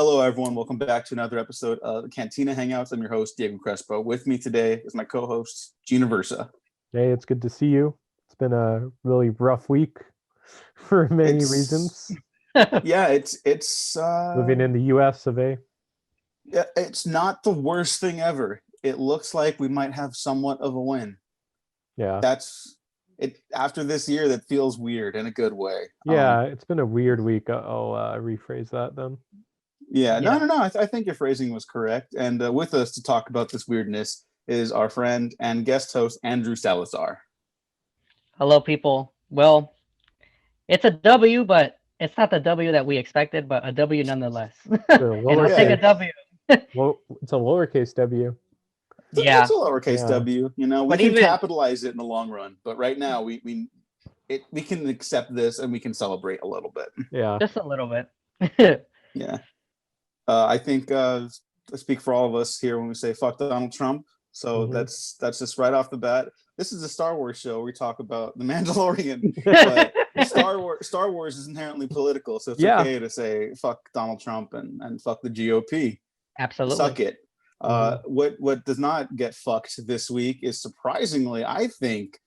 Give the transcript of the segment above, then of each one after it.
Hello, everyone. Welcome back to another episode of the Cantina Hangouts. I'm your host, Diego Crespo. With me today is my co-host, Gina Versa. Hey, it's good to see you. It's been a really rough week for many reasons. Yeah, it's Living in the US of A. Yeah, it's not the worst thing ever. It looks like we might have somewhat of a win. Yeah. That's it. After this year, that feels weird in a good way. Yeah, it's been a weird week. I'll rephrase that then. Yeah, no. I think your phrasing was correct. And with us to talk about this weirdness is our friend and guest host, Andrew Salazar. Hello, people. Well, it's a W, but it's not the W that we expected, but a W nonetheless. And I'll take a W. Well, it's a lowercase W. Yeah. It's a lowercase W. You know, we But can even- capitalize it in the long run, but right now we can accept this and we can celebrate a little bit. Yeah. Just a little bit. Yeah. I think I speak for all of us here when we say fuck Donald Trump. So that's just right off the bat. This is a Star Wars show. We talk about the Mandalorian, but Star Wars is inherently political, so it's okay to say fuck Donald Trump and fuck the GOP. Absolutely. Suck it. What does not get fucked this week is, surprisingly, I think,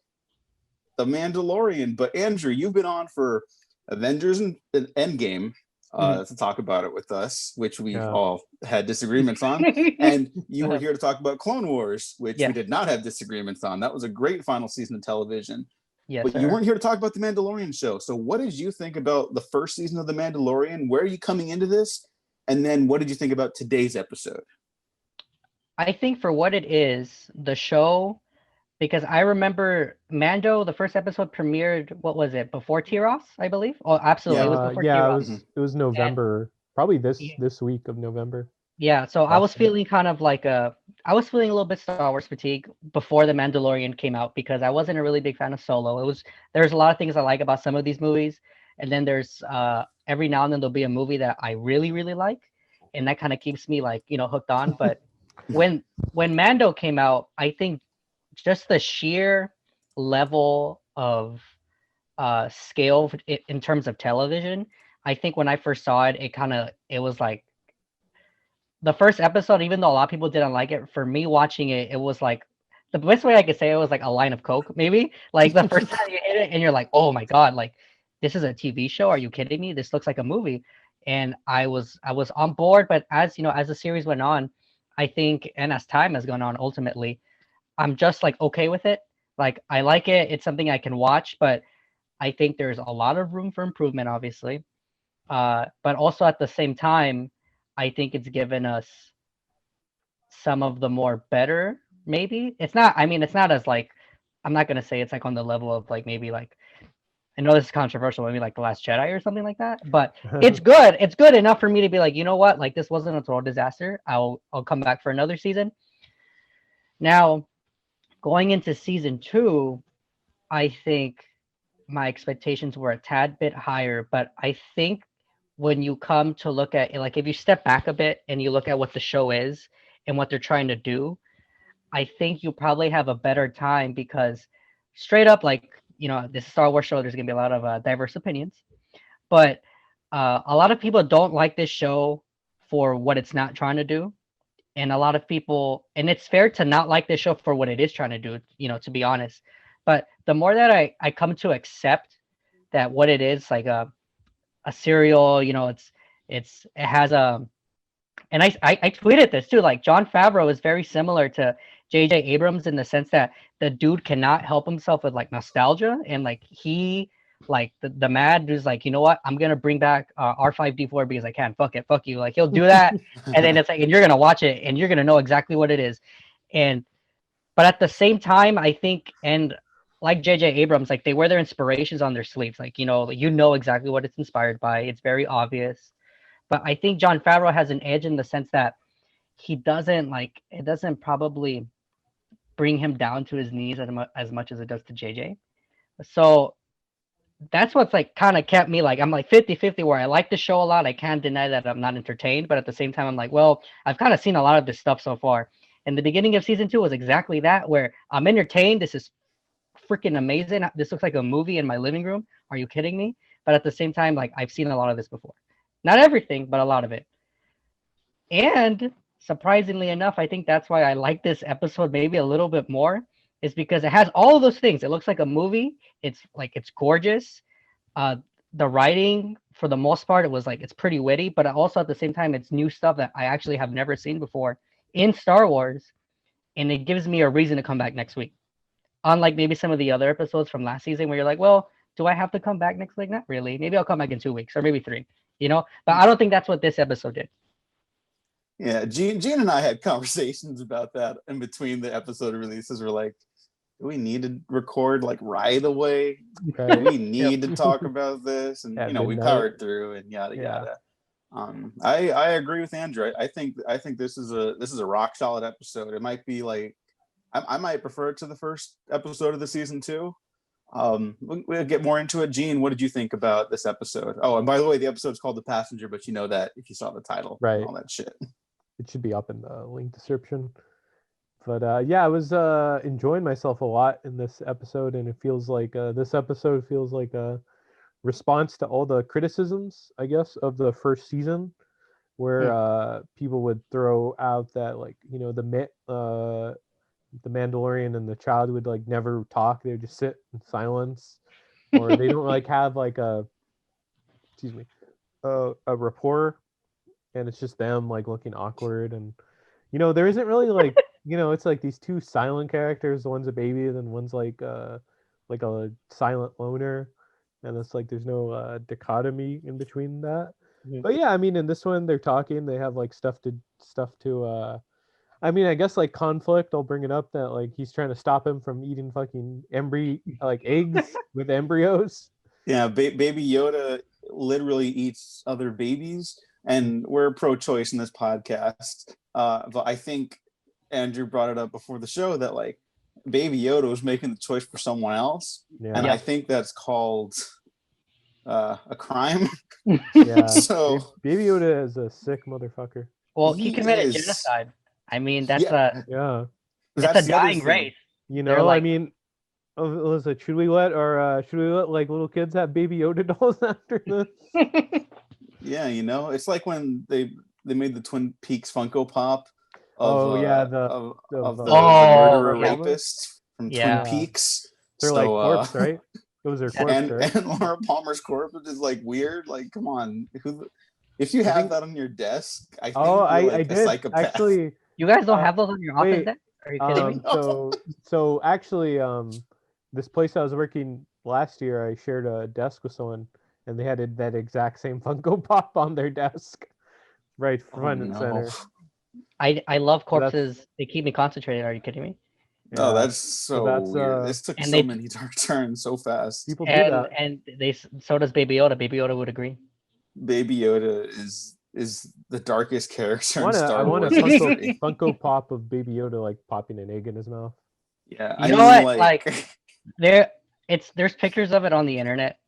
the Mandalorian. But Andrew, you've been on for Avengers and Endgame to talk about it with us, which we've all had disagreements on. And you were here to talk about Clone Wars, which we did not have disagreements on. That was a great final season of television. Yes, but you weren't here to talk about the Mandalorian show. So what did you think about the first season of the Mandalorian? Where are you coming into this? And then what did you think about today's episode? I think for what it is, the show, because I remember Mando, the first episode premiered, what was it, before Tyros, I believe? Oh, absolutely. It was before Tyros. It was November, probably this week of November. Yeah, so I was feeling kind of like I was feeling a little bit Star Wars fatigue before The Mandalorian came out, because I wasn't a really big fan of Solo. There's a lot of things I like about some of these movies, and then there's every now and then there'll be a movie that I really, really like, and that kind of keeps me hooked on. But when Mando came out, I think just the sheer level of scale in terms of television, I think when I first saw it, it was like the first episode, even though a lot of people didn't like it, for me watching it, it was like the best way I could say it was like a line of Coke, maybe. Like the first time you hit it and you're like, oh my God, like this is a TV show. Are you kidding me? This looks like a movie. And I was on board, but as the series went on, I think, and as time has gone on, ultimately, I'm just like okay with it. Like I like it. It's something I can watch, but I think there's a lot of room for improvement, obviously. But also at the same time, I think it's given us some of the more better, maybe. It's not as like, I'm not gonna say it's like on the level of like maybe like, I know this is controversial, maybe like The Last Jedi or something like that, but it's good. It's good enough for me to be like, you know what, like this wasn't a total disaster. I'll come back for another season. Now, going into season 2, I think my expectations were a tad bit higher, but I think when you come to look at it, like if you step back a bit and you look at what the show is and what they're trying to do, I think you probably have a better time, because straight up, like, this Star Wars show, there's going to be a lot of diverse opinions, but a lot of people don't like this show for what it's not trying to do. And a lot of people, and it's fair to not like this show for what it is trying to do, to be honest. But the more that I come to accept that what it is, like a serial, it has and I tweeted this too, like Jon Favreau is very similar to J.J. Abrams in the sense that the dude cannot help himself with like nostalgia, and like he, like the mad dude's like, you know what, I'm gonna bring back R5D4 because I can. Fuck it, fuck you. Like he'll do that, and then it's like, and you're gonna watch it and you're gonna know exactly what it is. But at the same time, I think, and like J.J. Abrams, like they wear their inspirations on their sleeves. Like, you know exactly what it's inspired by. It's very obvious. But I think Jon Favreau has an edge in the sense that it doesn't probably bring him down to his knees as much as it does to JJ. So that's what's like kind of kept me like, I'm like 50-50 where I like the show a lot. I can't deny that I'm not entertained, but at the same time, I'm like, well, I've kind of seen a lot of this stuff so far. And the beginning of season 2 was exactly that, where I'm entertained. This is freaking amazing. This looks like a movie in my living room. Are you kidding me? But at the same time, like I've seen a lot of this before. Not everything, but a lot of it. And surprisingly enough, I think that's why I like this episode maybe a little bit more, is because it has all of those things. It looks like a movie. It's gorgeous. Uh, the writing, for the most part, it was like it's pretty witty, but also at the same time, it's new stuff that I actually have never seen before in Star Wars, and it gives me a reason to come back next week. Unlike maybe some of the other episodes from last season where you're like, well, do I have to come back next week? Not really. Maybe I'll come back in 2 weeks or maybe 3. But I don't think that's what this episode did. Yeah, Gene and I had conversations about that in between the episode releases. We're like, do we need to record like right away? Right. Do we need to talk about this? And At we midnight. powered through and yada Yeah. yada. I agree with Andrew. I think this is a rock solid episode. It might be like I might prefer it to the first episode of the season 2. We'll get more into it. Gene, what did you think about this episode? Oh, and by the way, the episode's called The Passenger, but you know that if you saw the title, Right. and all that shit. It should be up in the link description. But yeah, I was enjoying myself a lot in this episode, and it feels like this episode feels like a response to all the criticisms, I guess, of the first season, where people would throw out that the Mandalorian and the child would like never talk; they would just sit in silence, or they don't like have like a rapport, and it's just them like looking awkward, and there isn't really like it's like these two silent characters. One's a baby, and then one's like a silent loner, and it's like there's no dichotomy in between that. Mhm. But yeah, I mean, in this one they're talking. They have like stuff to. I mean, I guess like conflict. I'll bring it up that like he's trying to stop him from eating fucking eggs with embryos. Yeah, Baby Yoda literally eats other babies, and we're pro-choice in this podcast. But I think Andrew brought it up before the show that like Baby Yoda was making the choice for someone else, and I think that's called a crime. Yeah. So Baby Yoda is a sick motherfucker. Well, he committed genocide. I mean, that's yeah. That's a dying race. I mean, was it should we let like little kids have Baby Yoda dolls after this? Yeah, it's like when they made the Twin Peaks Funko Pop of the murderer rapist from Twin Peaks. They're like corpse, right? It was their corpse, right? And Laura Palmer's corpse, which is like weird. Like, come on, if you have that on your desk, I think I did. Psychopath. Actually, you guys don't have those on your office desk? Are you kidding me? So actually, this place I was working last year, I shared a desk with someone, and they had that exact same Funko Pop on their desk, right front and center. I love corpses. They keep me concentrated. Are you kidding me? Yeah. Oh, that's so weird. This took so many dark turns so fast. People do that. And so does Baby Yoda. Baby Yoda would agree. Baby Yoda is the darkest character in Star Wars. I want a Funko Pop of Baby Yoda like popping an egg in his mouth. Yeah, you know what? Like there's pictures of it on the internet,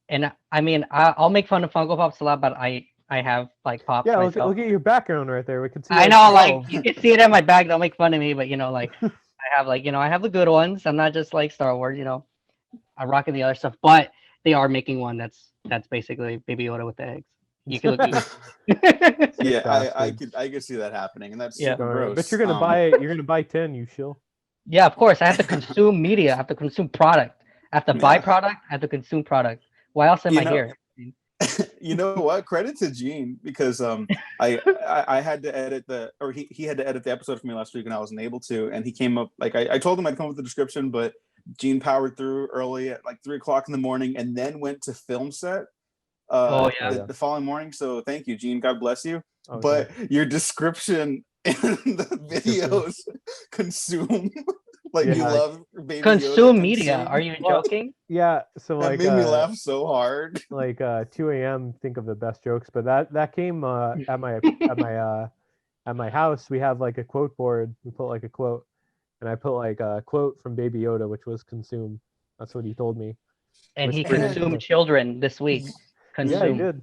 and I mean I'll make fun of Funko Pops a lot, but I have like pops. Yeah, look at your background right there. We can see. I know, like you can see it in my bag. Don't make fun of me, but like I have I have the good ones. I'm not just like Star Wars. I'm rocking the other stuff, but they are making one that's basically Baby Yoda with the eggs. You can look at yeah, I could see that happening, and that's super gross. But you're gonna buy 10, you shill. Yeah, of course. I have to consume media. I have to consume product. I have to buy product. I have to consume product. Why else am I here? You know what? Credit to Gene, because I had to edit he had to edit the episode for me last week, and I wasn't able to. And he came up I told him I'd come up with the description, but Gene powered through early at like 3:00 in the morning, and then went to film set. The following morning. So thank you, Gene. God bless you. Okay. But your description in the videos consume you love Baby consume Yoda, media. Are you joking? Yeah. So that made me laugh so hard. Like 2 a.m. Think of the best jokes, but that came at my house. We have like a quote board. We put like a quote, and I put like a quote from Baby Yoda, which was consume. That's what he told me. And he consumed children this week. Yeah, he did.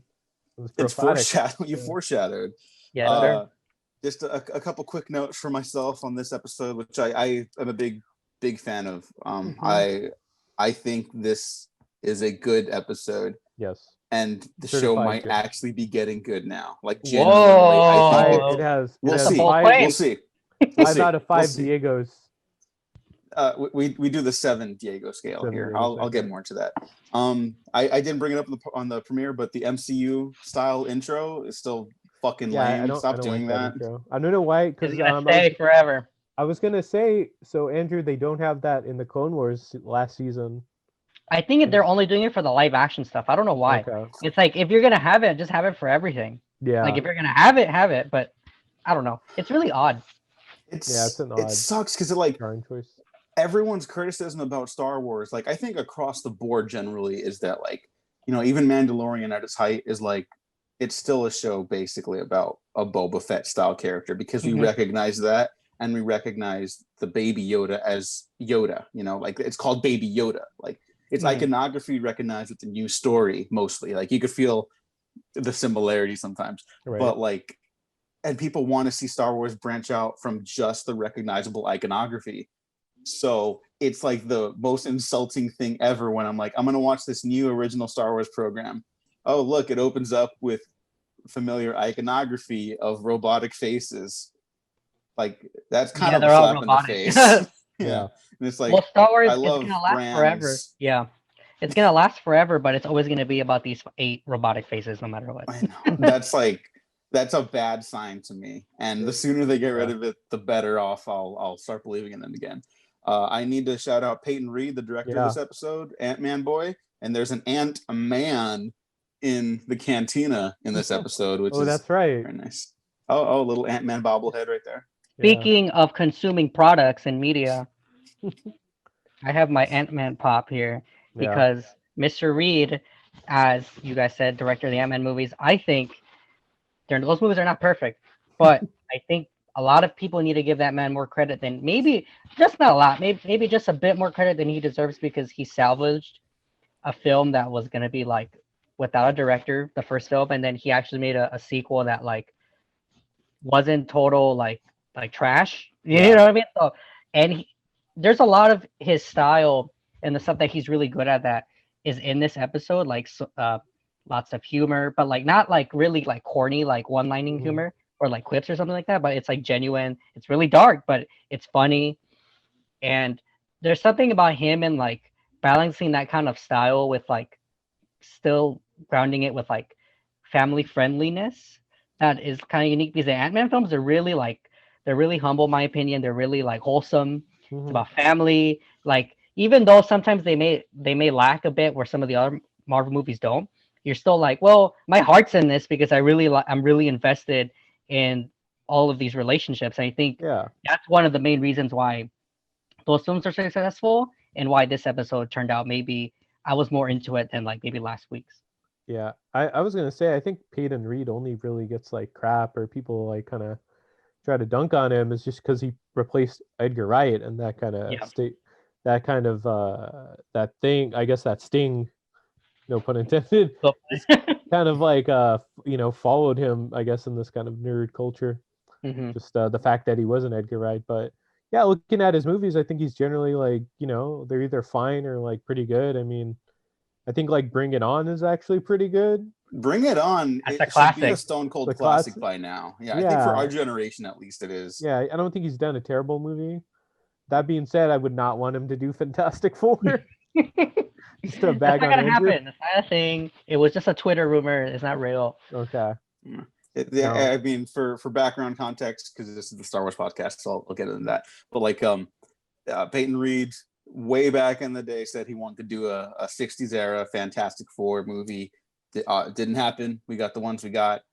It's foreshadowed. You foreshadowed. Yeah, sure. Just a couple quick notes for myself on this episode, which I am a big fan of. I think this is a good episode. Yes. and the show Certified might good. actually be getting good now. Like Whoa. genuinely, I think It has. we'll it has see. bold five, claim. We'll see. We'll 5 see. out of We'll 5 see. Diegos. We do the 7 Diego scale 7 here. Diegos, I'll get okay. more into that. I didn't bring it up on the premiere, but the MCU style intro is still fucking Yeah, lame. Stop doing like that. intro. I don't know why, It's because gonna stay forever. I was gonna say, so Andrew, they don't have that in the Clone Wars last season. I think they're only doing it for the live action stuff. I don't know why. Okay. It's like if you're gonna have it, just have it for everything. Yeah. Like if you're gonna have it. But I don't know. It's really odd. It's an It odd sucks because it like drawing choice. everyone's criticism about Star Wars, like I think across the board generally is that like, you know, even Mandalorian at its height is like it's still a show basically about a Boba Fett style character because we recognize that and we recognize the baby Yoda as Yoda, you know, like it's called Baby Yoda. Like it's iconography recognized with the new story mostly. Like you could feel the similarity sometimes, Right. but like, and people want to see Star Wars branch out from just the recognizable iconography. So it's like the most insulting thing ever when I'm like, I'm going to watch this new original Star Wars program. Oh, look, it opens up with familiar iconography of robotic faces. Like that's kind of a slap in the face. Yeah. And it's like, well, Star Wars I is love gonna last brands. forever. Yeah. It's gonna last forever, but it's always gonna be about these 8 robotic faces no matter what. I know. That's a bad sign to me. And the sooner they get rid of it, the better off I'll start believing in them again. I need to shout out Peyton Reed, the director of this episode, Ant-Man boy. And there's an Ant-Man in the cantina in this episode, which is that's right. very nice. Oh, little Ant-Man bobblehead right there. Speaking of consuming products and media, I have my Ant-Man pop here because Mr. Reed, as you guys said, director of the Ant-Man movies, I think those movies are not perfect, but I think a lot of people need to give that man more credit than maybe just not a lot, maybe just a bit more credit than he deserves because he salvaged a film that was going to be like without a director, the first film, and then he actually made a sequel that like wasn't total like trash. You know what I mean? So, and there's a lot of his style and the stuff that he's really good at that is in this episode, like lots of humor, but like not like really like corny, like one-lining humor or like clips or something like that, but it's like genuine. It's really dark, but it's funny. And there's something about him and like balancing that kind of style with like still grounding it with like family friendliness that is kind of unique because the Ant-Man films are really like they're really humble, in my opinion. They're really like wholesome. It's about family. Like even though sometimes they may lack a bit where some of the other Marvel movies don't, you're still like, well, my heart's in this because I'm really invested in all of these relationships. And I think that's one of the main reasons why those films are successful and why this episode turned out maybe I was more into it than like maybe last week's. Yeah, I was gonna say I think Peyton Reed only really gets like crap or people like kind of try to dunk on him is just because he replaced Edgar Wright and that kind of that thing. I guess that sting, no pun intended, kind of like followed him. I guess in this kind of nerd culture, just the fact that he wasn't Edgar Wright. But yeah, looking at his movies, I think he's generally like they're either fine or like pretty good. I mean. I think like Bring It On is actually pretty good. Bring It On, That's it should be a stone cold classic by now. Yeah, I think for our generation at least it is. Yeah, I don't think he's done a terrible movie. That being said, I would not want him to do Fantastic Four. Just a bag on Andrew. Happen. It's not a thing. It was just a Twitter rumor. It's not real. Okay. I mean, for background context, because this is the Star Wars podcast, so I'll get into that. But like, Peyton Reed, way back in the day, said he wanted to do a 60s era Fantastic Four movie. Didn't happen. We got the ones we got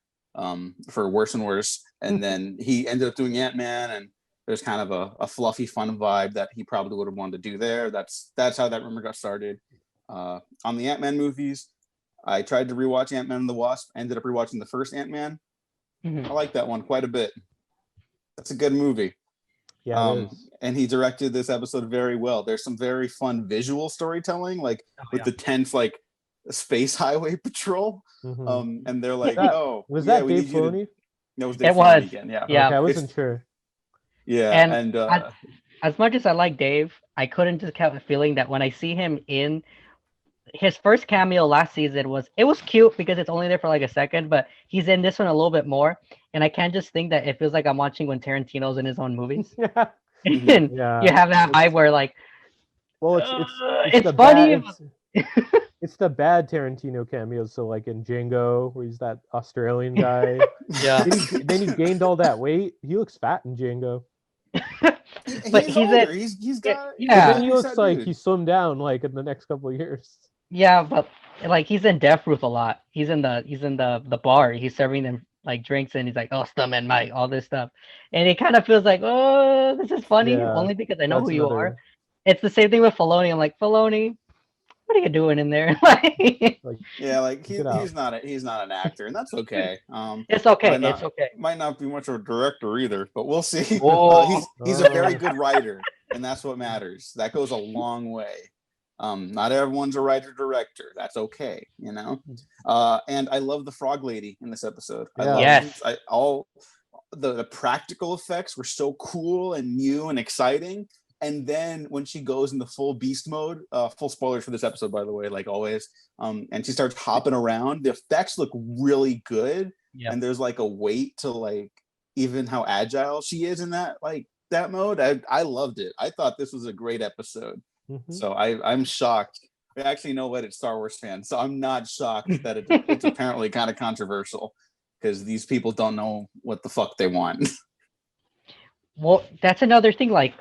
for worse and worse. And then he ended up doing Ant-Man, and there's kind of a fluffy, fun vibe that he probably would have wanted to do there. That's how that rumor got started. On the Ant-Man movies, I tried to rewatch Ant-Man and the Wasp. Ended up rewatching the first Ant-Man. I like that one quite a bit. That's a good movie. Yeah, and he directed this episode very well. There's some very fun visual storytelling, like with the tense like space highway patrol. And they're like, was that Dave Filoni? No, it was Dave Filoni again. Yeah. Okay, I wasn't sure. Yeah, and as much as I like Dave, I couldn't just have a feeling that when I see him in his first cameo last season was cute because it's only there for like a second, but he's in this one a little bit more. And I can't just think that it feels like I'm watching when Tarantino's in his own movies. Yeah. And Yeah. you have that vibe where like, Well, it's the funny. it's the bad Tarantino cameos. So like in Django, where he's that Australian guy. Yeah. Then he gained all that weight. He looks fat in Django. But he's he's older. in, He's got yeah. But then he he's looks that like dude. he slimmed down like in the next couple of years. Yeah, but like he's in Death Proof a lot. He's in the bar. He's serving them like drinks and he's like, oh, stomach Mike, all this stuff. And it kind of feels like, oh, this is funny, Yeah, only because I know that's who you another- are. It's the same thing with Filoni. I'm like, Filoni, what are you doing in there? Like, Like, Yeah, like Get out. he's not an actor, and that's okay. it's okay. Might not- It's okay. Might not be much of a director either, but we'll see. Oh. He's a very good writer, and that's what matters. That goes a long way. Not everyone's a writer director. That's okay, you know. And I love the frog lady in this episode. I Yeah. love Yes. all the practical effects were so cool and new and exciting. And then when she goes into full beast mode, full spoilers for this episode, by the way, like always, and she starts hopping around, the effects look really good. Yeah. And there's like a weight to like even how agile she is in that mode. I loved it. I thought this was a great episode. Mhm. So I'm shocked. I actually know what it's Star Wars fans, so I'm not shocked that it's apparently kind of controversial because these people don't know what the fuck they want. Well, that's another thing. Like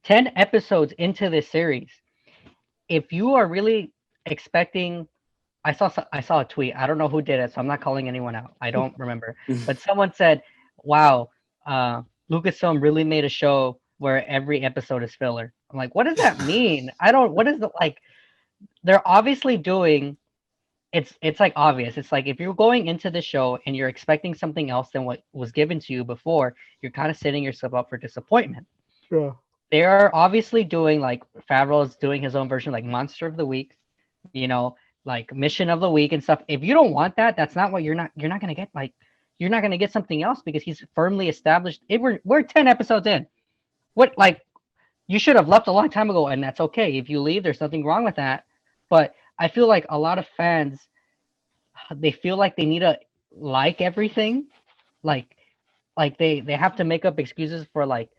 10 episodes into this series, if you are really expecting, I saw a tweet. I don't know who did it, so I'm not calling anyone out. I don't remember, but someone said, "Wow, Lucasfilm really made a show where every episode is filler." I'm like, what does that mean? What is the like? They're obviously doing. It's like obvious. It's like if you're going into the show and you're expecting something else than what was given to you before, you're kind of setting yourself up for disappointment. Yeah. They are obviously doing like Favreau is doing his own version, like Monster of the Week, you know, like Mission of the Week and stuff. If you don't want that, that's not what you're not gonna get. Like you're not gonna get something else because he's firmly established. We're 10 episodes in. What like you should have left a long time ago, and that's okay. If you leave, there's nothing wrong with that. But I feel like a lot of fans, they feel like they need to like everything, like they have to make up excuses for like.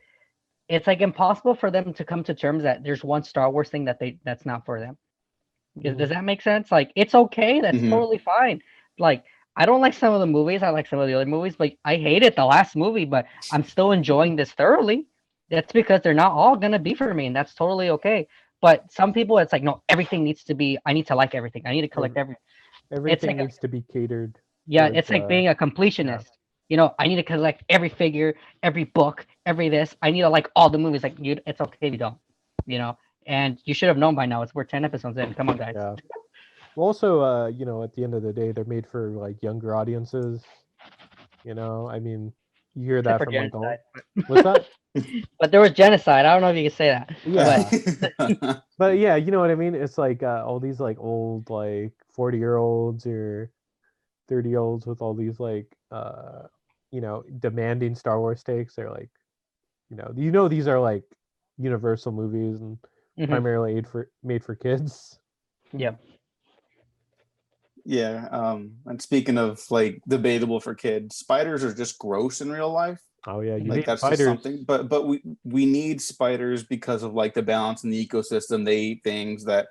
It's like impossible for them to come to terms that there's one Star Wars thing that's not for them. Does that make sense? Like it's okay. That's totally fine. Like I don't like some of the movies. I like some of the other movies, but I hated the last movie, but I'm still enjoying this thoroughly. That's because they're not all gonna be for me, and that's totally okay. But some people, it's like, no, everything needs to be. I need to like everything. I need to collect everything. Everything like needs to be catered. Yeah, towards, it's like being a completionist. You know, I need to collect every figure, every book, every this. I need to like all the movies. Like it's okay if you don't. You know, and you should have known by now. We're 10 episodes in. Come on, guys. Yeah. Well, also, you know, at the end of the day, they're made for like younger audiences. You know, I mean, you hear that Except for from like genocide. what's that? But there was genocide. I don't know if you can say that. Yeah. But yeah, you know what I mean? It's like all these like old like 40-year-olds or 30-year-olds with all these like you know, demanding Star Wars takes. They're like, you know these are like Universal movies and primarily made for kids. Yeah. Yeah. And speaking of like debatable for kids, spiders are just gross in real life. Oh yeah, you Like need that's spiders. just something. But we need spiders because of like the balance in the ecosystem. They eat things that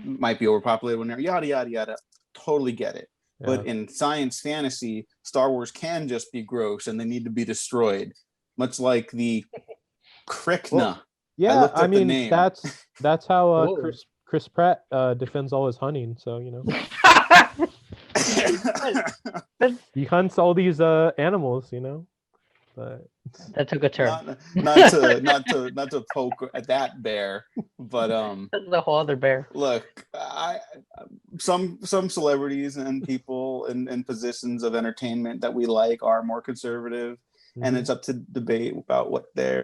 might be overpopulated when they're yada yada yada. Totally get it. Yeah. But in science fantasy, Star Wars can just be gross and they need to be destroyed. Much like the Krykna. Well, yeah, looked up I the mean name. that's how Whoa. Chris Pratt defends all his hunting. So you know he hunts all these animals. You know, but That took a turn. not to poke at that bear, but That's the whole other bear. look, some celebrities and people in positions of entertainment that we like are more conservative, and it's up to debate about what they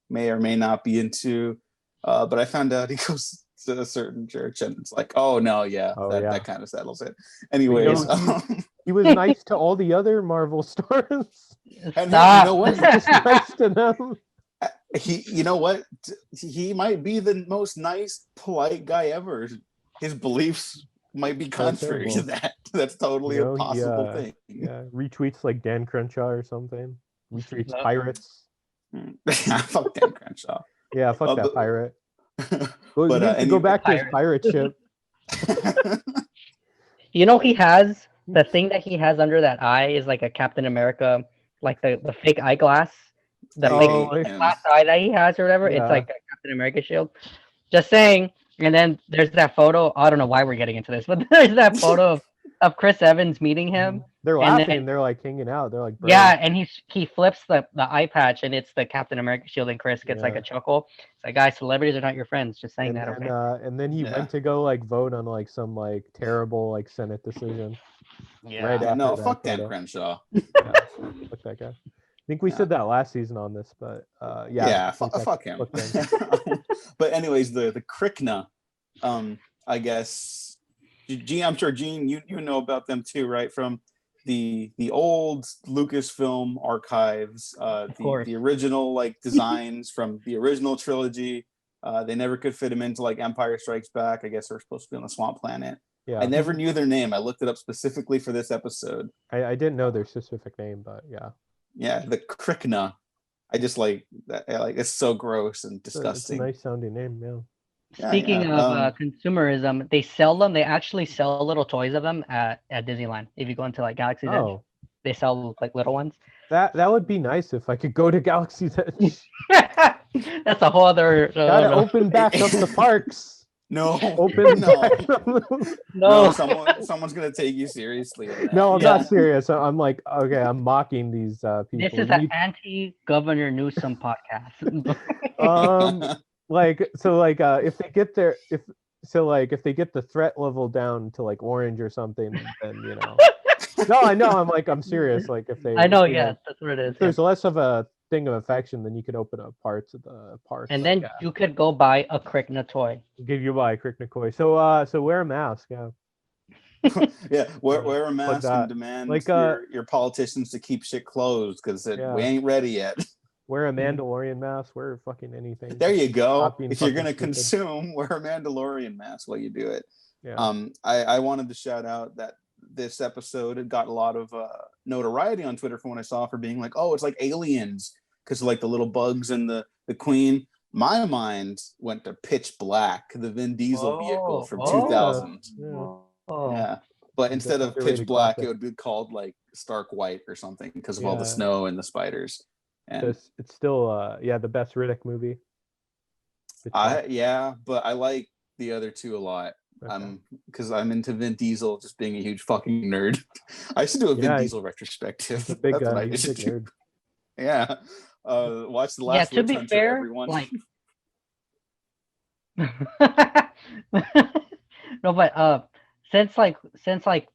may or may not be into. But I found out he goes to a certain church, and it's like, oh no, yeah, that kind of settles it. Anyways, he was nice to all the other Marvel stars. and Stop. you know what? Just nice to them. You know what? He might be the most nice, polite guy ever. his beliefs might be contrary to that. That's totally a possible thing. Yeah, retweets like Dan Crenshaw or something. Retweets pirates. Fuck Dan Crenshaw. Yeah, fuck that pirate. Well, but he needs to go back to his pirate ship. You know, he has the thing that he has under that eye is like a Captain America, like the fake eyeglass, the fake glass eye that he has or whatever. Yeah. It's like a Captain America shield. Just saying. And then there's that photo. I don't know why we're getting into this, but there's that photo of Chris Evans meeting him. They're laughing. They're like hanging out. They're like, bro. Yeah, and he flips the eye patch, and it's the Captain America shield, and Chris gets like a chuckle. It's like, guys, celebrities are not your friends. Just saying that, okay? And then he went to go like vote on like some like terrible like Senate decision. Yeah. Right after no, that fuck photo. Dan Crenshaw. Yeah, fuck that guy. I think we said that last season on this, but fuck him. But anyways, the Krykna, I guess, Gene, I'm sure Gene, you know about them too, right? From the old Lucasfilm archives, the original like designs from the original trilogy. They never could fit them into like Empire Strikes Back. I guess they're supposed to be on the Swamp Planet. Yeah. I never knew their name. I looked it up specifically for this episode. I didn't know their specific name, but yeah. Yeah, the Krykna. I just like that. Like, it's so gross and disgusting. It's a nice sounding name, yeah. Speaking of consumerism, they sell them. They actually sell little toys of them at Disneyland. If you go into like Galaxy's Edge, they sell like little ones. That would be nice if I could go to Galaxy's Edge. That's a whole other. Gotta open back up the parks. No, open no. Someone's gonna take you seriously. No, I'm not serious. I'm like, okay, I'm mocking these people. This is an anti-Governor Newsom podcast. If they get if they get the threat level down to like orange or something, then you know. No, I know. I'm serious. Like if they, I know, yeah, that's what it is. If there's less of a thing of affection, then you could open up parts of the park. And then you could go buy a Krykna toy. Give you buy a Krykna toy. So wear a mask. Yeah. Yeah, wear a mask and demand your politicians to keep shit closed because we ain't ready yet. Wear a Mandalorian mask. Wear fucking anything. There you go. If you're gonna consume, wear a Mandalorian mask while you do it. Yeah. I wanted to shout out that this episode had got a lot of notoriety on Twitter from what I saw for being like, oh, it's like Aliens because like the little bugs and the queen. My mind went to Pitch Black, the Vin Diesel vehicle from 2000. Yeah. But instead of Pitch Black, it would be called like Stark White or something because of all the snow and the spiders. And it's still the best Riddick movie. But I like the other two a lot. Okay. Because I'm into Vin Diesel just being a huge fucking nerd. I used to do a Vin Diesel retrospective. That's what I used to do. Yeah. Watch the last to be fair, everyone. Like no, but since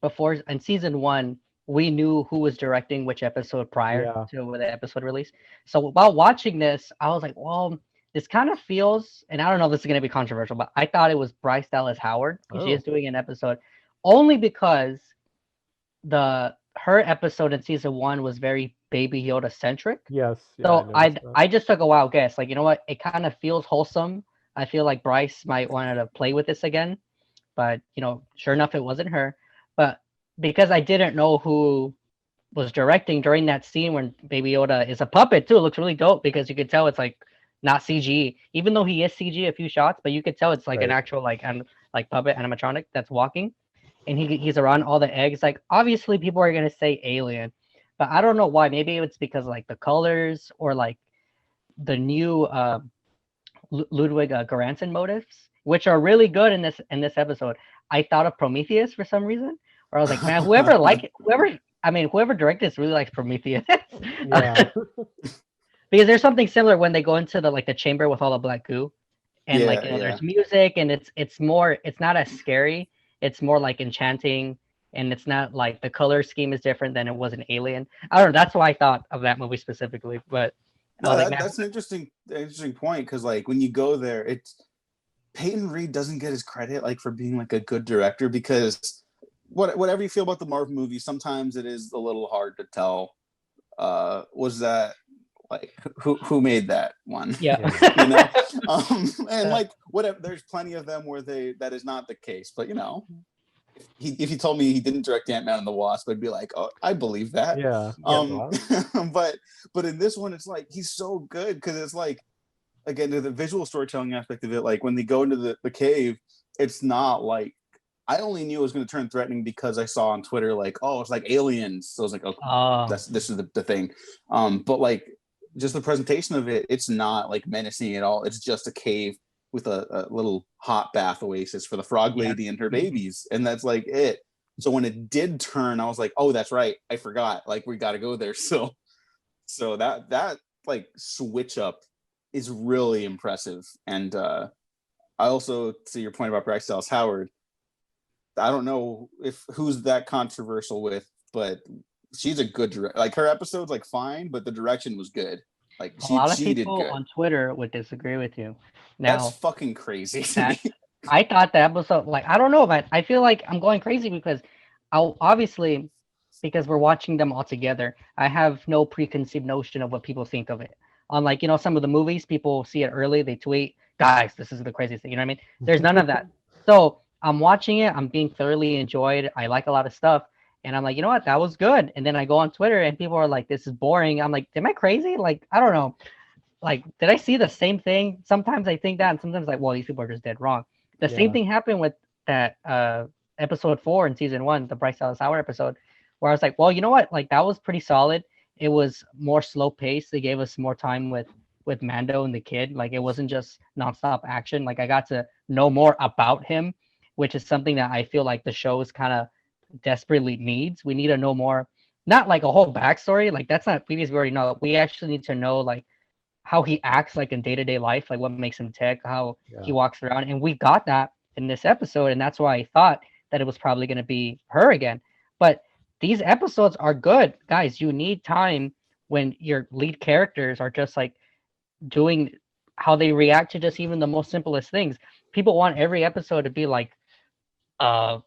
before in season 1, we knew who was directing which episode prior to the episode release. So while watching this, I was like, well, this kind of feels, and I don't know if this is going to be controversial, but I thought it was Bryce Dallas Howard. She is doing an episode only because her episode in season 1 was very Baby Yoda centric. Yes. So I just took a wild guess. Like, you know what? It kind of feels wholesome. I feel like Bryce might want to play with this again, but sure enough, it wasn't her. But because I didn't know who was directing during that scene when Baby Yoda is a puppet too, it looks really dope because you could tell it's like not CG, even though he is CG a few shots, but you could tell it's like an actual like puppet animatronic that's walking, and he's around all the eggs. Like obviously people are gonna say alien, but I don't know why. Maybe it's because like the colors or like the new Ludwig Göransson motifs, which are really good in this episode. I thought of Prometheus for some reason, or I was like, man, whoever directed this really likes Prometheus. Yeah. Because there's something similar when they go into the chamber with all the black goo, and there's music, and it's not as scary. It's more like enchanting, and it's not like the color scheme is different than it was in Alien. I don't know. That's why I thought of that movie specifically. But that's an interesting point because like when you go there, it's Peyton Reed doesn't get his credit like for being like a good director because whatever you feel about the Marvel movies, sometimes it is a little hard to tell. Was that like who made that one? Yeah. You know, and like whatever. There's plenty of them where that is not the case. But you know, if he told me he didn't direct Ant-Man and the Wasp, I'd be like, oh, I believe that. Yeah. But in this one, it's like he's so good because it's like, again, the visual storytelling aspect of it. Like when they go into the cave, it's not like, I only knew it was going to turn threatening because I saw on Twitter like, oh, it's like aliens. So I was like, oh, this is the thing. But like just the presentation of it, it's not like menacing at all. It's just a cave with a little hot bath oasis for the frog lady and her babies, and that's like it. So when it did turn, I was like, oh, that's right, I forgot. Like we got to go there. So that like switch up is really impressive. And I also, to your point about Bryce Dallas Howard, I don't know who's that controversial with, but she's a good director. Like her episode's like fine, but the direction was good. Like a lot of she did people good. on Twitter would disagree with you. Now, that's fucking crazy to me. I thought the episode, like, I don't know, man. I feel like I'm going crazy because obviously, because we're watching them all together, I have no preconceived notion of what people think of it. Unlike, you know, some of the movies, people see it early, they tweet, guys, this is the craziest thing. You know what I mean? There's none of that. So I'm watching it, I'm being thoroughly enjoyed. I like a lot of stuff. And I'm like, you know what? That was good. And then I go on Twitter and people are like, this is boring. I'm like, am I crazy? Like, I don't know. Like, did I see the same thing? Sometimes I think that, and sometimes like, well, these people are just dead wrong. The same thing happened with that episode 4 in season 1, the Bryce Dallas Howard episode, where I was like, well, you know what? Like that was pretty solid. It was more slow paced. They gave us more time with Mando and the kid. Like it wasn't just nonstop action. Like I got to know more about him, which is something that I feel like the show is kind of desperately needs. We need to know more, not like a whole backstory. Like that's not previous. We already know. We actually need to know like how he acts like in day-to-day life, like what makes him tick, how he walks around. And we got that in this episode. And that's why I thought that it was probably going to be her again. But these episodes are good. Guys, you need time when your lead characters are just like doing how they react to just even the most simplest things. People want every episode to be like I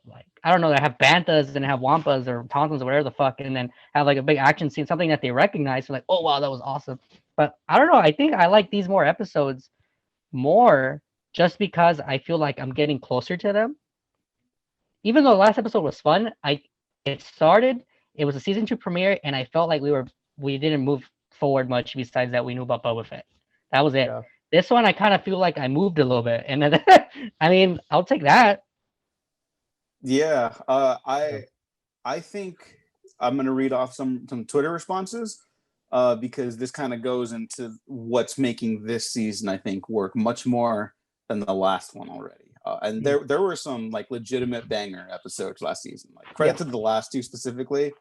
don't know, they have bantas and have wampas or tauntauns or whatever the fuck, and then have like a big action scene, something that they recognize. So like, oh wow, that was awesome. But I don't know. I think I like these more episodes more just because I feel like I'm getting closer to them. Even though the last episode was fun, it started. It was a season 2 premiere, and I felt like we didn't move forward much besides that we knew about Boba Fett. That was it. Yeah. This one, I kind of feel like I moved a little bit, and then, I mean, I'll take that. Yeah, I think I'm gonna read off some Twitter responses because this kind of goes into what's making this season, I think, work much more than the last one already. And there were some like legitimate banger episodes last season. Like credit to the last 2 specifically,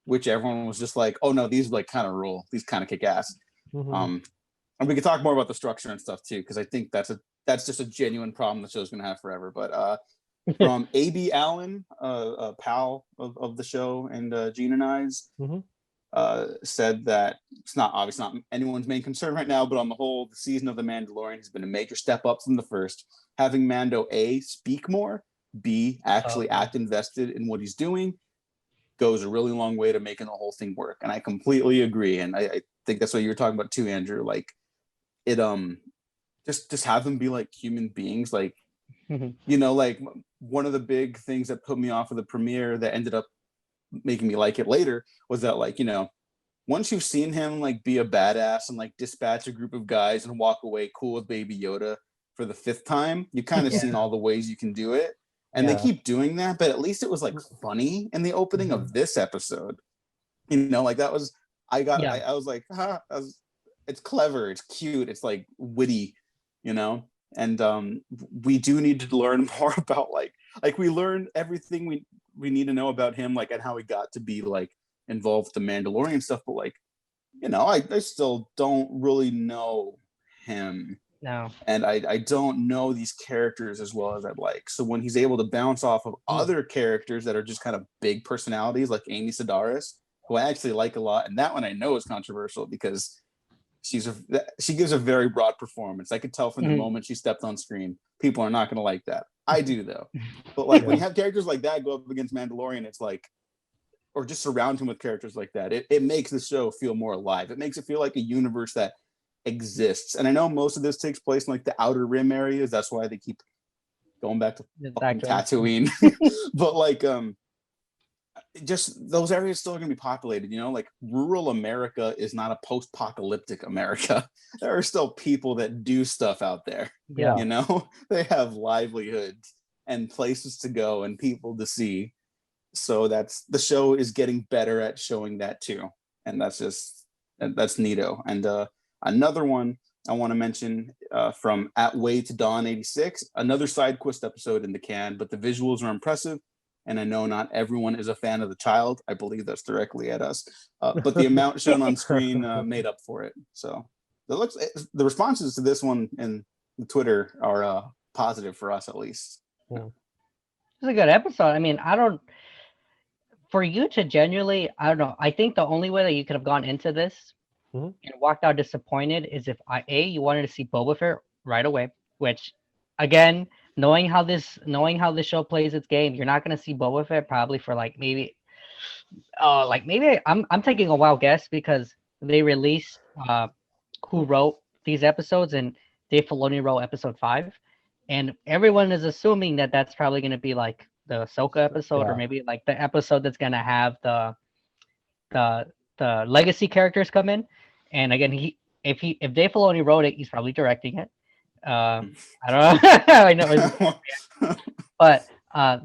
which everyone was just like, oh no, these like kind of rule, these kind of kick ass. And we could talk more about the structure and stuff too, because I think that's just a genuine problem the show's gonna have forever. But from A.B. Allen, a pal of the show and Gene and I's, said that it's not anyone's main concern right now, but on the whole, the season of The Mandalorian has been a major step up from the first. Having Mando A, speak more, B, actually act invested in what he's doing, goes a really long way to making the whole thing work. And I completely agree. And I think that's what you were talking about too, Andrew. Like it just have them be like human beings. Like you know, like one of the big things that put me off of the premiere that ended up making me like it later was that, like, you know, once you've seen him like be a badass and like dispatch a group of guys and walk away cool with Baby Yoda for the 5th time, you've kind of seen all the ways you can do it. And they keep doing that, but at least it was like funny in the opening of this episode. You know, like that was, I was like, it's clever, it's cute, it's like witty, you know? And we do need to learn more about like we learned everything we need to know about him, like, and how he got to be like involved with the Mandalorian stuff, but like, you know, I still don't really know him. No. And I don't know these characters as well as I'd like. So when he's able to bounce off of other characters that are just kind of big personalities, like Amy Sedaris, who I actually like a lot, and that one I know is controversial because she gives a very broad performance. I could tell from the moment she stepped on screen, people are not going to like that. I do though. But like when you have characters like that go up against Mandalorian, it's like or just surround him with characters like that, it makes the show feel more alive. It makes it feel like a universe that exists. And I know most of this takes place in like the Outer Rim areas. That's why they keep going back to fucking Tatooine. But like just those areas still are going to be populated, you know, like rural America is not a post-apocalyptic America. There are still people that do stuff out there. Yeah. You know, they have livelihoods and places to go and people to see. So that's the show is getting better at showing that too. And that's neato. And another one I want to mention from At Way to Dawn 86, another side quest episode in the can, but the visuals are impressive. And I know not everyone is a fan of the child. I believe that's directly at us. But the amount shown on screen made up for it. So the responses to this one in the Twitter are positive for us, at least. It's a good episode. I mean, for you to genuinely, I don't know. I think the only way that you could have gone into this and walked out disappointed is if you wanted to see Boba Fett right away, which again, knowing how this show plays its game, you're not gonna see Boba Fett probably for maybe I'm taking a wild guess because they released who wrote these episodes, and Dave Filoni wrote episode 5, and everyone is assuming that that's probably gonna be like the Ahsoka episode, or maybe like the episode that's gonna have the legacy characters come in. And again, if Dave Filoni wrote it, he's probably directing it. I don't know. I know, but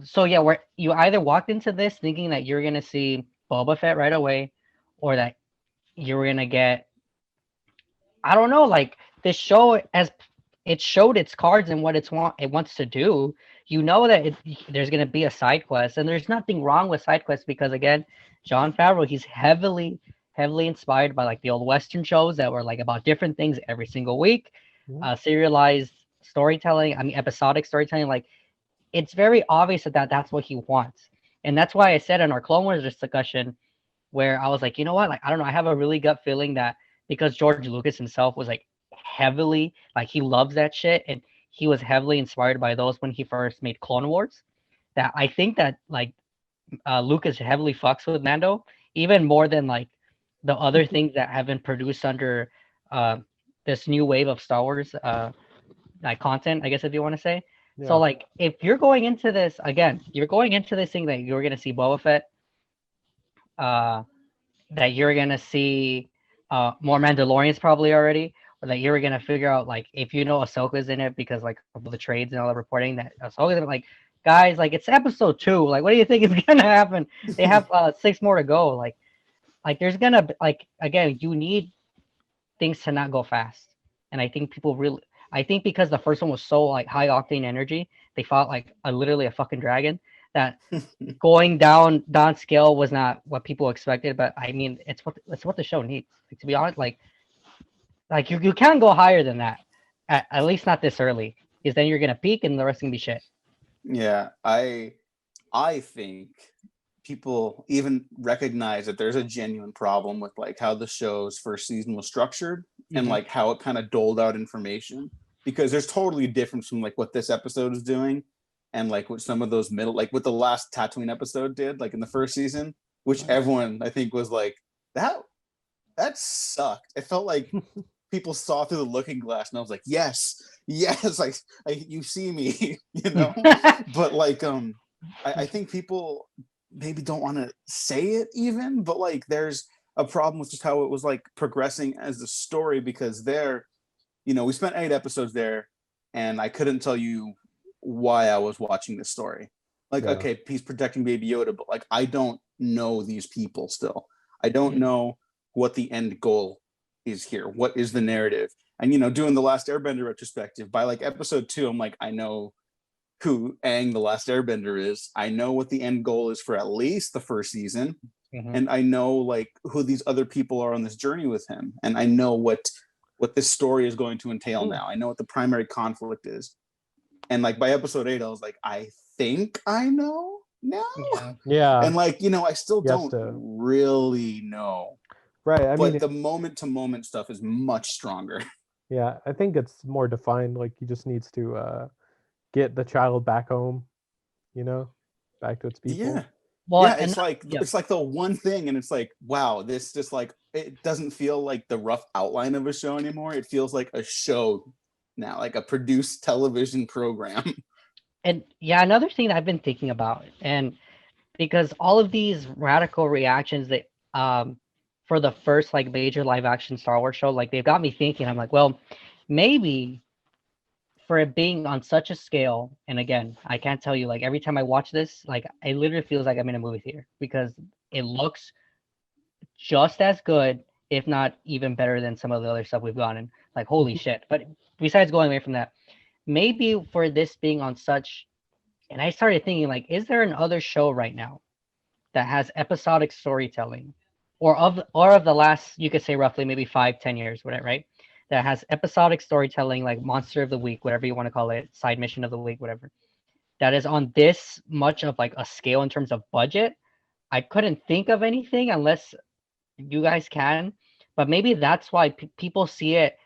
so yeah, where you either walked into this thinking that you're gonna see Boba Fett right away, or that you're gonna get, I don't know, like this show, as it showed its cards and what it wants to do. You know that there's gonna be a side quest, and there's nothing wrong with side quests because again, Jon Favreau, he's heavily inspired by like the old Western shows that were like about different things every single week. Serialized storytelling, I mean episodic storytelling, like it's very obvious that that's what he wants. And that's why I said in our Clone Wars discussion, where I was like, you know what, like I don't know, I have a really gut feeling that because George Lucas himself was like heavily, like he loves that shit, and he was heavily inspired by those when he first made Clone Wars, that I think that like Lucas heavily fucks with Mando even more than like the other things that have been produced under this new wave of Star Wars like content, I guess, if you want to say. Yeah. So like if you're going into this again, you're going into this thing that you're gonna see Boba Fett, that you're gonna see more Mandalorians probably already, or that you're gonna figure out like if you know Ahsoka's in it because like of the trades and all the reporting that Ahsoka's like, guys, like it's episode 2, like what do you think is gonna happen? They have 6 more to go. Like there's gonna like again, you need things to not go fast. And I think because the first one was so like high octane energy, they fought like literally a fucking dragon, that going down scale was not what people expected. But I mean, it's what the show needs. Like, to be honest, like you can't go higher than that, at least not this early, because then you're gonna peak and the rest can be shit. Yeah, I think people even recognize that there's a genuine problem with like how the show's first season was structured and like how it kind of doled out information, because there's totally a difference from like what this episode is doing and like what some of those middle, like what the last Tatooine episode did, like in the first season, which everyone I think was like, that sucked. It felt like people saw through the looking glass, and I was like, yes, like you see me, you know. But like I think people maybe don't want to say it even, but like there's a problem with just how it was like progressing as the story, because there, you know, we spent 8 episodes there and I couldn't tell you why I was watching this story. Like, okay, he's protecting Baby Yoda, but like I don't know these people still. I don't know what the end goal is here. What is the narrative? And you know, doing the Last Airbender retrospective, by like episode 2, I'm like, I know who Aang the Last Airbender is. I know what the end goal is for at least the first season. And I know like who these other people are on this journey with him. And I know what this story is going to entail now. I know what the primary conflict is. And like by episode 8, I was like, I think I know now. Yeah. And like, you know, I still don't really know. Right. But the moment to moment stuff is much stronger. Yeah, I think it's more defined. Like he just needs to get the child back home, you know, back to its people. Well, Yeah, and it's like the one thing, and it's like, wow, this just like it doesn't feel like the rough outline of a show anymore. It feels like a show now, like a produced television program. and yeah, another thing that I've been thinking about, and because all of these radical reactions that for the first like major live action Star Wars show, like they've got me thinking. I'm like, well, maybe for it being on such a scale, and again, I can't tell you, like every time I watch this, like it literally feels like I'm in a movie theater because it looks just as good, if not even better than some of the other stuff we've gotten. Like holy shit. But besides going away from that, maybe for this being on such, and I started thinking like, is there another show right now that has episodic storytelling, or of the last, you could say roughly maybe 5-10 years, whatever, right? That has episodic storytelling, like Monster of the Week, whatever you want to call it, side mission of the week, whatever. That is on this much of like a scale in terms of budget. I couldn't think of anything unless you guys can, but maybe that's why people see it.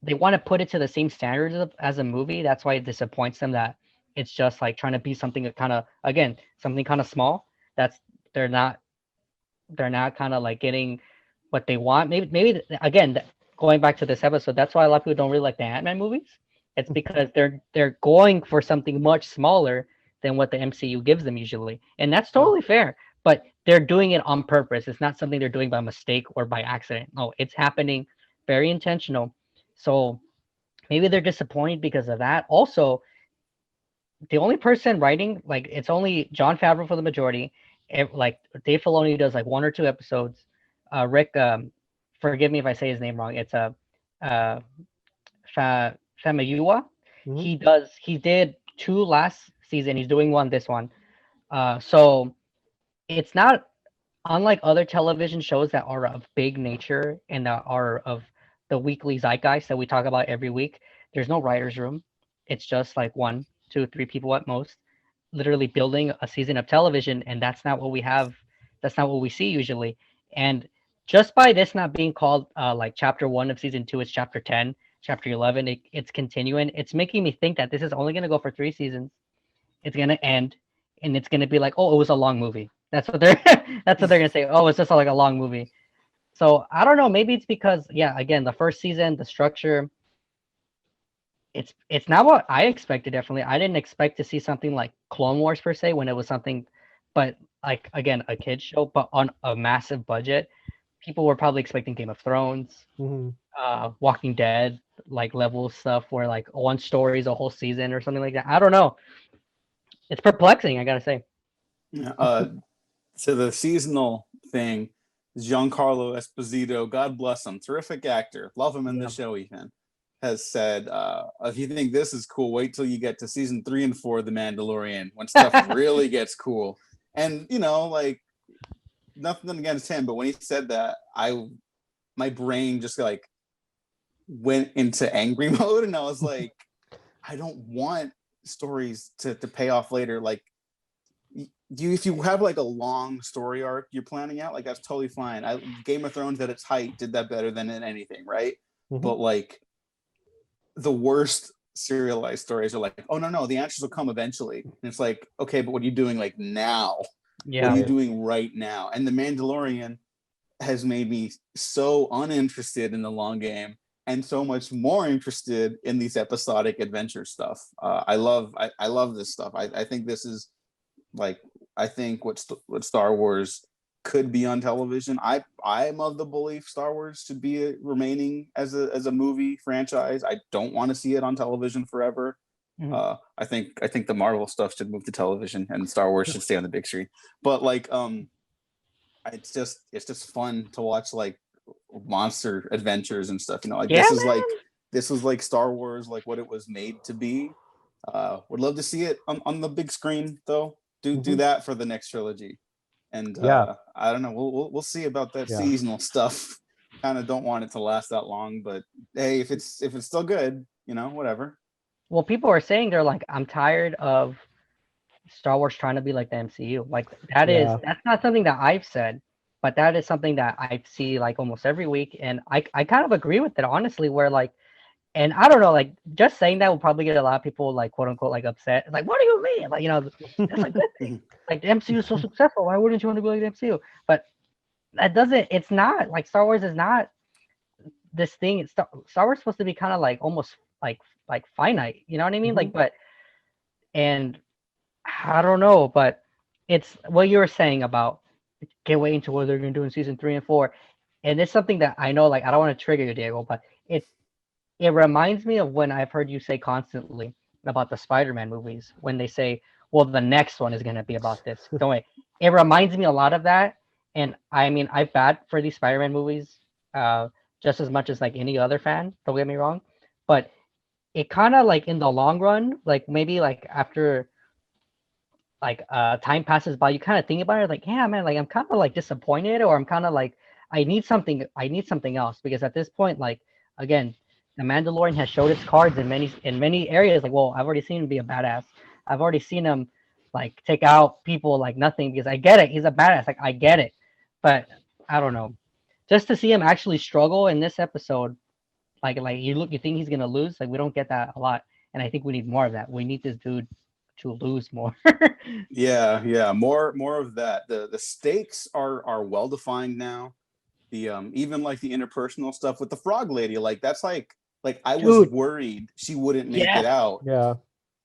They want to put it to the same standards as a movie. That's why it disappoints them that it's just like trying to be something that kind of, again, something kind of small. That's they're not they're not kind of like getting what they want. Maybe again, going back to this episode, that's why a lot of people don't really like the Ant-Man movies. It's because they're going for something much smaller than what the MCU gives them usually, and that's totally fair. But they're doing it on purpose. It's not something they're doing by mistake or by accident. No, it's happening very intentional. So maybe they're disappointed because of that. Also, the only person writing, like it's only John Favreau for the majority. Like Dave Filoni does like one or two episodes. Rick, forgive me if I say his name wrong. It's a Famuyiwa. Mhm. He did two last season. He's doing one this one. So it's not unlike other television shows that are of big nature and that are of the weekly zeitgeist that we talk about every week. There's no writer's room. It's just like one, two, three people at most, literally building a season of television, and that's not what we have. That's not what we see usually. And just by this not being called like chapter 1 of season 2, it's chapter 10, chapter 11. It's continuing. It's making me think that this is only going to go for 3 seasons. It's going to end, and it's going to be like, oh, it was a long movie. That's what they're that's what they're going to say. Oh, it's just like a long movie. So I don't know. Maybe it's because, yeah, again, the first season, the structure, it's not what I expected. Definitely, I didn't expect to see something like Clone Wars per se when it was something, but like again, a kids show, but on a massive budget. People were probably expecting Game of Thrones, Mhm. Walking Dead, like level stuff where like one story is a whole season or something like that. I don't know. It's perplexing, I gotta say. Yeah, to the seasonal thing, Giancarlo Esposito, God bless him, terrific actor, love him in the Yeah. show. Even has said, if you think this is cool, wait till you get to season 3 and 4 of The Mandalorian when stuff really gets cool. And you know, like nothing against him, but when he said that, my brain just like went into angry mode, and I was like, I don't want stories to pay off later. Like if you have like a long story arc you're planning out, like that's totally fine. Game of Thrones at its height did that better than in anything, right? Mhm. But like the worst serialized stories are like, oh no, the answers will come eventually. And it's like, okay, but what are you doing like now? What Yeah. are you Right. doing right now? And The Mandalorian has made me so uninterested in the long game and so much more interested in these episodic adventure stuff. I love this stuff. I think this is like, I think what Star Wars could be on television. I'm of the belief Star Wars should be remaining as a movie franchise. I don't want to see it on television forever. Mhm. I think the Marvel stuff should move to television and Star Wars should stay on the big screen. But like it's just fun to watch like monster adventures and stuff. You know, like Yeah, this was like Star Wars, like what it was made to be. Would love to see it on the big screen though. Do Mhm. that for the next trilogy. And Yeah. I don't know. We'll see about that Yeah. seasonal stuff. Kind of don't want it to last that long, but hey, if it's still good, you know, whatever. well, people are saying they're like, I'm tired of Star Wars trying to be like the MCU. Like Yeah. that's not something that I've said, but that is something that I see like almost every week, and I kind of agree with it honestly. Where like And I don't know, like just saying that will probably get a lot of people like quote unquote like upset. It's like, what do you mean? Like, that's a good thing. Like the MCU is so successful. Why wouldn't you want to be like the MCU? But that doesn't. It's not like Star Wars is not this thing. Star Wars is supposed to be kind of like almost like finite. You know what I mean? Like, but and I don't know, but it's what you were saying about can't wait into what they're gonna do in season 3 and 4, and it's something that I know. Like, I don't want to trigger you, Diego, but it reminds me of when I've heard you say constantly about the Spider-Man movies when they say, "Well, the next one is gonna be about this." Don't wait. It reminds me a lot of that, and I mean, I bad for these Spider-Man movies, just as much as like any other fan. Don't get me wrong, but it kind of like in the long run, like maybe like after like time passes by, you kind of think about it like, yeah, man, like I'm kind of like disappointed, or I'm kind of like I need something else, because at this point, like, again, the Mandalorian has showed its cards in many areas. Like, well, I've already seen him be a badass. I've already seen him like take out people like nothing, because I get it, he's a badass, like I get it, but I don't know, just to see him actually struggle in this episode, like you think he's gonna lose, like we don't get that a lot, and I think we need more of that. We need this dude to lose more. Yeah, more of that. The stakes are well defined now. The even like the interpersonal stuff with the frog lady, like that's like I was Dude, worried she wouldn't make yeah, it out. Yeah.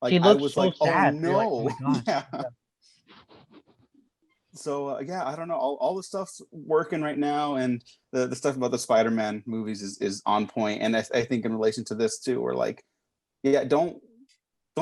Like she I looks was so like, oh sad. You're like, oh no. my god. Yeah. Yeah. So yeah, I don't know. All the stuff's working right now, and the stuff about the Spider-Man movies is on point. And I think in relation to this too, we're like, yeah, don't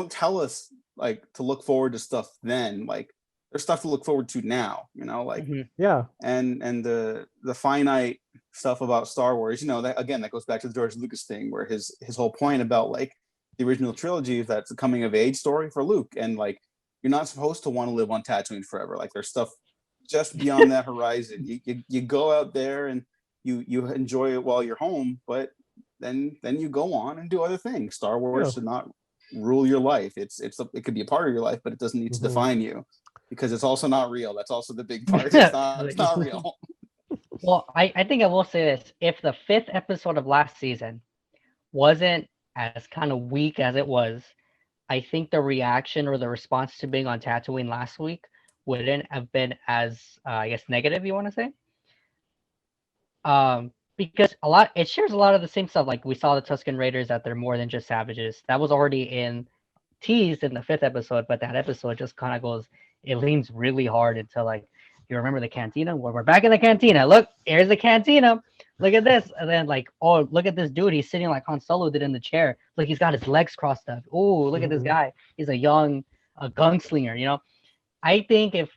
tell us like to look forward to stuff then. Like there's stuff to look forward to now, like Yeah. and the finite stuff about Star Wars, that again, that goes back to the George Lucas thing, where his whole point about like the original trilogy is that it's a coming of age story for Luke, and like you're not supposed to want to live on Tatooine forever. Like there's stuff just beyond that horizon. You go out there and you enjoy it while you're home, but then you go on and do other things. Star Wars Yeah. should not rule your life. It could be a part of your life, but it doesn't need to define you, because it's also not real. That's also the big part. It's not real. Well, I think I will say this: if the 5th episode of last season wasn't as kind of weak as it was, I think the reaction or the response to being on Tatooine last week wouldn't have been as I guess negative. You want to say? Because it shares a lot of the same stuff. Like we saw the Tusken Raiders, that they're more than just savages. That was already teased in the 5th episode, but that episode just kind of goes. It leans really hard into like, you remember the cantina? We're back in the cantina. Look, here's the cantina. Look at this. And then like, oh, look at this dude. He's sitting like Han Solo did in the chair. Look, he's got his legs crossed up. Oh, look at this guy. He's a young gunslinger. I think if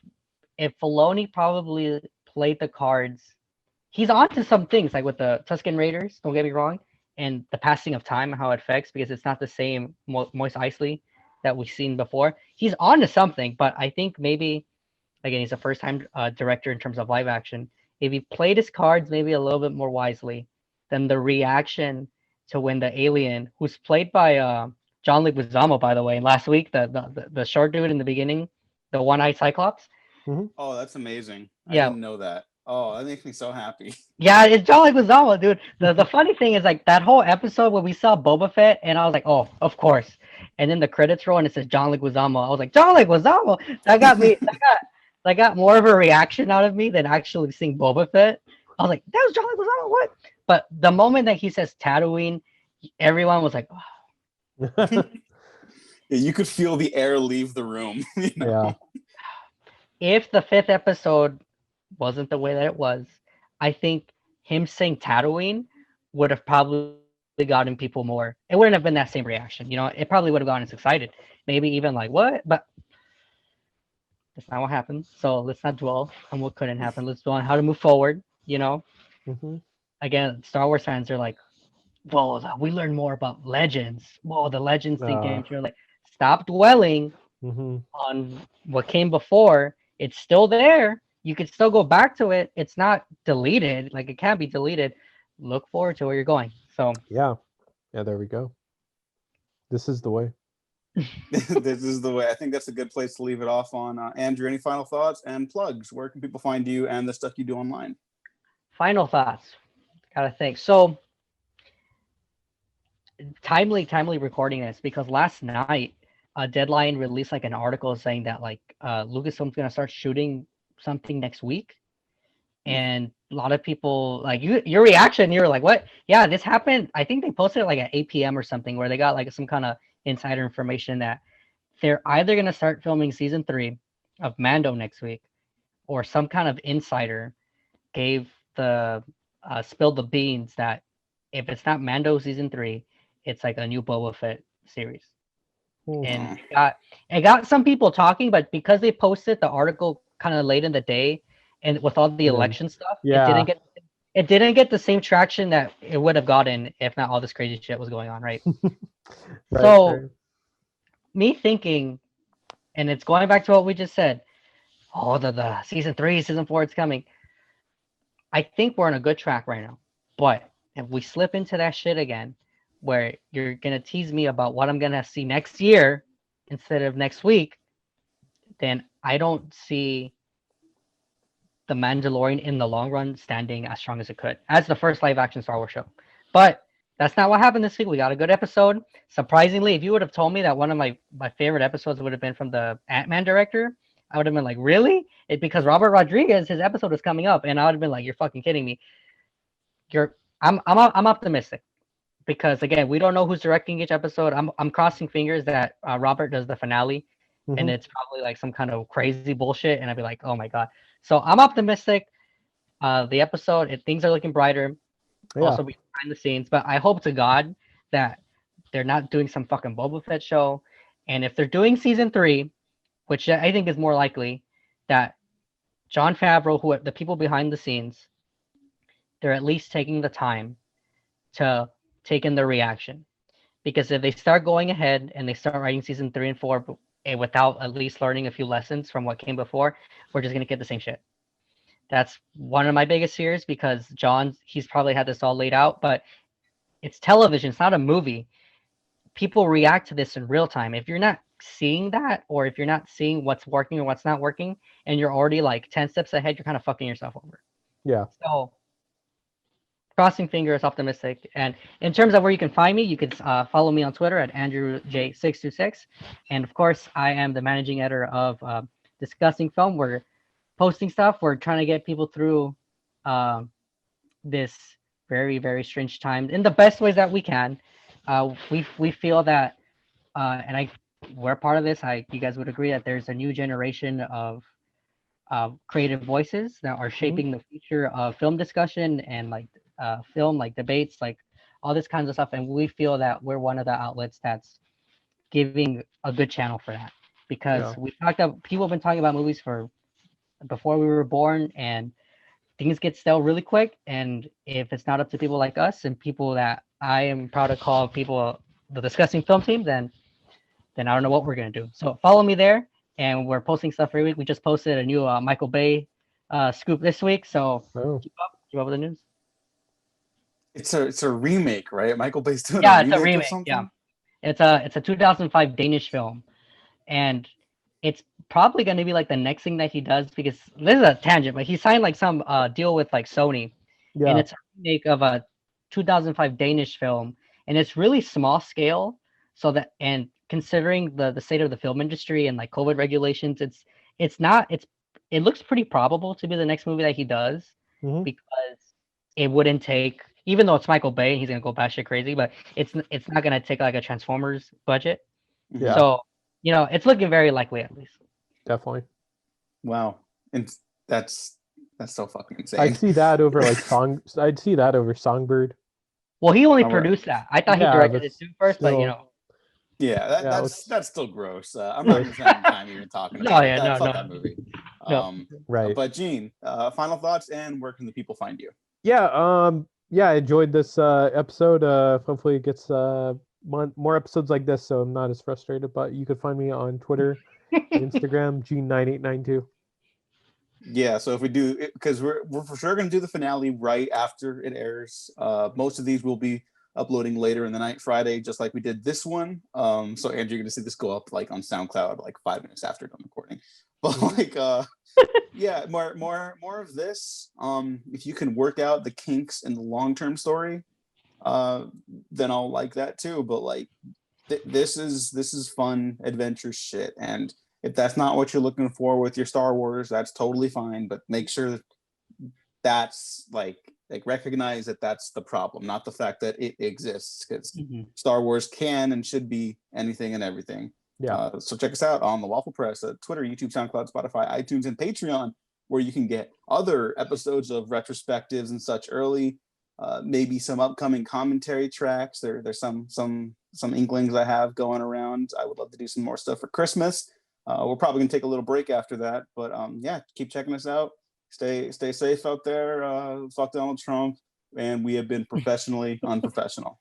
Filoni probably played the cards, he's on to some things like with the Tusken Raiders, don't get me wrong, and the passing of time and how it affects, because it's not the same Moist Eisley that we've seen before. He's on to something, but I think maybe, again, he's a first-time director in terms of live action. If he played his cards maybe a little bit more wisely, then the reaction to when the alien, who's played by John Leguizamo, by the way, last week, the short dude in the beginning, the one-eyed Cyclops. Oh, that's amazing. Yeah. I didn't know that. Oh, that makes me so happy. Yeah, it's John Leguizamo, dude. The funny thing is like that whole episode where we saw Boba Fett, and I was like, oh, of course. And then the credits roll and it says John Leguizamo. I was like, John Leguizamo. That got me. That got more of a reaction out of me than actually seeing Boba Fett. I was like, that was John Leguizamo. What? But the moment that he says Tatooine, everyone was like, oh. Yeah, you could feel the air leave the room. Yeah. If the 5th episode wasn't the way that it was, I think him saying Tatooine would have probably gotten people more. It wouldn't have been that same reaction. It probably would have gotten us excited. Maybe even like, what? But that's not what happened. So let's not dwell on what couldn't happen. Let's dwell on how to move forward. Again, Star Wars fans are like, well, we learned more about legends. Well, the legends thing. You're like, stop dwelling on what came before. It's still there. You could still go back to it. It's not deleted. Like, it can't be deleted. Look forward to where you're going. So yeah, there we go. This is the way. This is the way. I think that's a good place to leave it off on. Andrew, any final thoughts and plugs? Where can people find you and the stuff you do online? Final thoughts. Gotta think. So timely recording this because last night, Deadline released like an article saying that like Lucasfilm's gonna start shooting something next week, and a lot of people like your reaction. You're like, what? Yeah, this happened. I think they posted it like at 8 p.m. or something where they got like some kind of insider information that they're either gonna start filming season 3 of Mando next week, or some kind of insider gave the spilled the beans that if it's not Mando season 3, it's like a new Boba Fett series. And it got some people talking, but because they posted the article kind of late in the day, and with all the election stuff, Yeah. it didn't get the same traction that it would have gotten if not all this crazy shit was going on, right? So me thinking, and it's going back to what we just said. Oh, the season 3, season 4, it's coming. I think we're on a good track right now, but if we slip into that shit again, where you're gonna tease me about what I'm gonna see next year instead of next week, then I don't see the Mandalorian in the long run standing as strong as it could as the first live action Star Wars show. But that's not what happened this week. We got a good episode. Surprisingly, if you would have told me that one of my favorite episodes would have been from the Ant-Man director, I would have been like, really? Because Robert Rodriguez, his episode is coming up, and I would have been like, you're fucking kidding me. I'm optimistic because again, we don't know who's directing each episode. I'm crossing fingers that Robert does the finale, and it's probably like some kind of crazy bullshit, and I'd be like, oh my god. So I'm optimistic. The episode, things are looking brighter. Also, behind the scenes, but I hope to God that they're not doing some fucking Boba Fett show, and if they're doing season 3, which I think is more likely, that Jon Favreau, who the people behind the scenes, they're at least taking the time to take in the reaction. Because if they start going ahead and they start writing season 3 and 4 without at least learning a few lessons from what came before, we're just gonna get the same shit. That's one of my biggest fears because he's probably had this all laid out, but it's television, it's not a movie. People react to this in real time. If you're not seeing that, or if you're not seeing what's working or what's not working, and you're already like 10 steps ahead, you're kind of fucking yourself over. Yeah. So crossing fingers, optimistic. And in terms of where you can find me, you can follow me on Twitter at AndrewJ626. And of course, I am the managing editor of Discussing Film. We're posting stuff. We're trying to get people through this very, very strange time in the best ways that we can. We feel that, and we're part of this. You guys would agree that there's a new generation of creative voices that are shaping the future of film discussion and like film, like debates, like all this kinds of stuff. And we feel that we're one of the outlets that's giving a good channel for that because people have been talking about movies for before we were born, and things get stale really quick. And if it's not up to people like us and people that I am proud to call people the Discussing Film team, then I don't know what we're gonna do. So follow me there, and we're posting stuff every week. We just posted a new Michael Bay scoop this week, so keep up with the news. It's a remake, right? Michael Bay's doing it's a remake. Yeah, it's a 2005 Danish film, and it's probably going to be like the next thing that he does because this is a tangent, but he signed like some deal with like Sony, and it's a remake of a 2005 Danish film, and it's really small scale. So that, and considering the state of the film industry and like COVID regulations, it looks pretty probable to be the next movie that he does because it wouldn't take, even though it's Michael Bay and he's gonna go batshit crazy, but it's not gonna take like a Transformers budget. Yeah. So it's looking very likely at least. Definitely. Wow, and that's so fucking insane. I'd see that over I'd see that over Songbird. Well, he only produced that. I thought he directed it too first, but Yeah, that's still gross. I'm not even spending time even talking about that movie. Right. But Gene, final thoughts, and where can the people find you? Yeah, I enjoyed this episode. Hopefully it gets more episodes like this, so I'm not as frustrated. But you can find me on Twitter, Instagram, Gene9892. Yeah, so if we do, because we're for sure going to do the finale right after it airs. Most of these will be uploading later in the night, Friday, just like we did this one. So Andrew, you're going to see this go up like on SoundCloud like 5 minutes after done recording. But like, yeah, more of this. If you can work out the kinks in the long-term story, then I'll like that too. But like this is fun adventure shit, and if that's not what you're looking for with your Star Wars, that's totally fine. But make sure that's like recognize that that's the problem, not the fact that it exists, because Star Wars can and should be anything and everything. Yeah. So check us out on the Waffle Press, Twitter, YouTube, SoundCloud, Spotify, iTunes, and Patreon, where you can get other episodes of retrospectives and such early. Maybe some upcoming commentary tracks. There's some inklings I have going around. I would love to do some more stuff for Christmas. We're probably gonna take a little break after that, but yeah, keep checking us out. Stay safe out there. Fuck Donald Trump, and we have been professionally unprofessional.